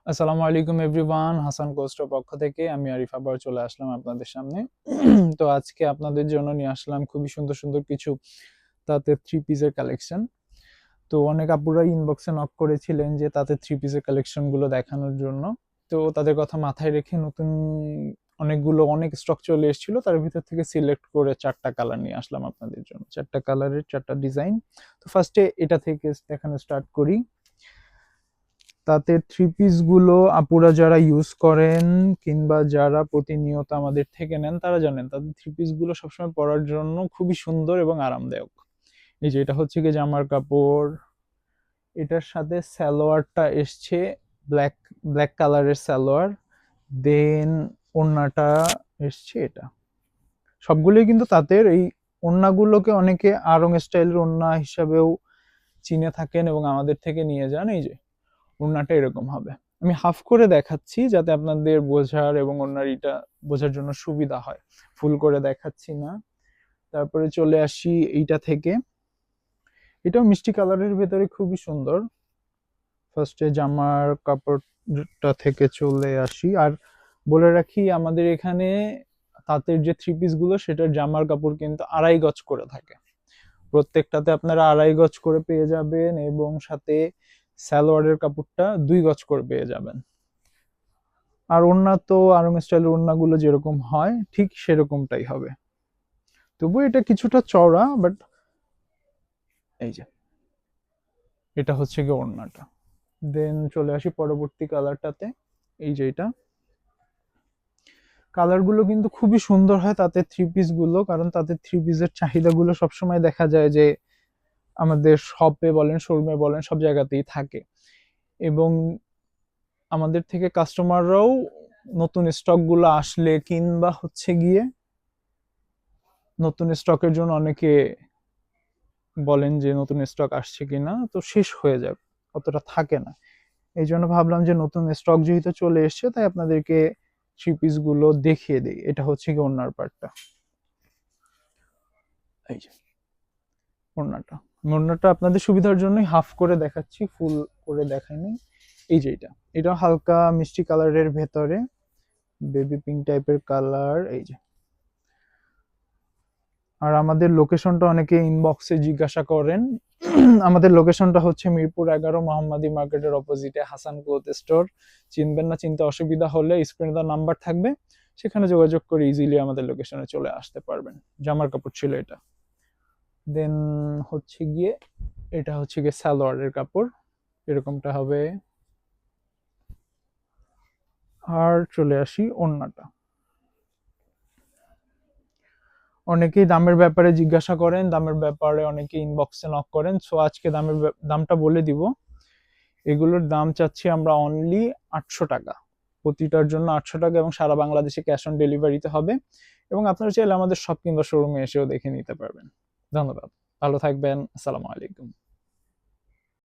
আসসালামু আলাইকুম এভরিওয়ান, হাসান কোস্টের পক্ষ থেকে আমি আরিফ আবার চলে আসলাম আপনাদের সামনে। তো আজকে আপনাদের জন্য নিয়ে আসলাম খুবই সুন্দর সুন্দর কিছু তাতে থ্রি পিসের কালেকশন। তো অনেক আপুরা ইনবক্সে নক করেছিলেন যে তাতে থ্রি পিসের কালেকশন গুলো দেখানোর জন্য। তো তাদের কথা মাথায় রেখে নতুন অনেক স্টক চলে এসেছিল, তার ভিতর থেকে সিলেক্ট করে চারটা কালার নিয়ে আসলাম আপনাদের জন্য, চারটা কালারের চারটা ডিজাইন। তো ফার্স্টে এটা থেকে দেখানো স্টার্ট করি। তাতে থ্রি পিস গুলো আপুরা যারা ইউজ করেন কিংবা যারা প্রতিনিয়ত আমাদের থেকে নেন তারা জানেন তাদের থ্রি পিস গুলো সবসময় পরার জন্য খুবই সুন্দর এবং আরামদায়ক। এই যে এটা হচ্ছে কি জামার কাপড়, এটার সাথে সালোয়ারটা এসছে ব্ল্যাক ব্ল্যাক কালারের সালোয়ার, দেন ওড়নাটা এসছে এটা। সবগুলোই কিন্তু তাদের এই ওড়নাগুলোকে অনেকে আড়ং স্টাইলের ওড়না হিসাবেও চিনে থাকেন এবং আমাদের থেকে নিয়ে যান। এই যে ওড়নাটা এরকম হবে। আমি হাফ করে দেখাচ্ছি যাতে আপনাদের বোঝার এবং ওড়নার ইটা বোঝার জন্য সুবিধা হয়, ফুল করে দেখাচ্ছি না। তারপরে চলে আসি এইটা থেকে। এটাও মিষ্টি কালারের ভেতরে খুবই সুন্দর। ফার্স্টে জামার কাপড়টা থেকে চলে আসি। আর বলে রাখি আমাদের এখানে তাঁতের যে থ্রি পিস গুলো সেটার জামার কাপড় কিন্তু 2.5 গজ করে থাকে। প্রত্যেকটাতে আপনারা 2.5 গজ করে পেয়ে যাবেন এবং সাথে সালোয়ারের কাপড়টা 2 গজ করে পেয়ে যাবেন। আর ওড়না তো আড়ং স্টাইলের ওড়নাগুলো যেরকম হয় ঠিক সেরকমটাই হবে, তবু এটা কিছুটা চওড়া। বাট এই যে এটা হচ্ছে গিয়ে ওড়নাটা। দেন চলে আসি পরবর্তী কালারটাতে। এই যে এটা কালারগুলো কিন্তু খুবই সুন্দর হয় তাতে থ্রি পিস গুলো, কারণ তাতে থ্রি পিসের চাহিদাগুলো সবসময় দেখা যায় যে আমাদের শপে বলেন শোরুমে বলেন সব জায়গাতেই থাকে। এবং আমাদের থেকে কাস্টমাররাও নতুন স্টক গুলো আসলে কিংবা হচ্ছে গিয়ে নতুন স্টকের জন্য অনেকে বলেন যে নতুন স্টক আসছে কিনা, তো শেষ হয়ে যাবে, অতটা থাকে না। এই জন্য ভাবলাম যে নতুন স্টক যেহেতু চলে এসছে তাই আপনাদেরকে থ্রি পিস গুলো দেখিয়ে দিই। এটা হচ্ছে কি ওড়নার পার্টটা। এই যে ওড়নাটা, ওড়নাটা আপনাদের সুবিধার জন্যই হাফ করে দেখাচ্ছি, ফুল করে দেখাইনি। এই যে এটা হালকা মিষ্টি কালারের ভেতরে বেবি পিঙ্ক টাইপের কালার। এই যে আর আমাদের লোকেশনটা অনেকে ইনবক্সে জিজ্ঞাসা করেন। আমাদের লোকেশনটা হচ্ছে মিরপুর 11 মোহাম্মদী মার্কেটের অপোজিটে হাসান ক্লথ স্টোর। চিনবেন না, চিনতে অসুবিধা হলে স্ক্রিনে দেওয়া নাম্বার থাকবে, সেখানে যোগাযোগ করে ইজিলি আমাদের লোকেশনে চলে আসতে পারবেন। জামার কাপড় ছিল এটা। দেন হচ্ছে গিয়ে এটা হচ্ছে গিয়ে সালোয়ারের কাপড়, এরকমটা হবে। আর চলে আসি ওড়নাটা। অনেকেই দামের ব্যাপারে জিজ্ঞাসা করেন, দামের ব্যাপারে অনেকে ইনবক্সে নক করেন, সো আজকে দামটা বলে দিব। এগুলোর দাম চাচ্ছি আমরা অনলি 800 টাকা, প্রতিটার জন্য 800 টাকা, এবং সারা বাংলাদেশে ক্যাশ অন ডেলিভারিতে হবে। এবং আপনারা চাইলে আমাদের শপ কিংবা শোরুমে এসেও দেখে নিতে পারবেন। ধন্যবাদ, ভালো থাকবেন, আসসালামু আলাইকুম।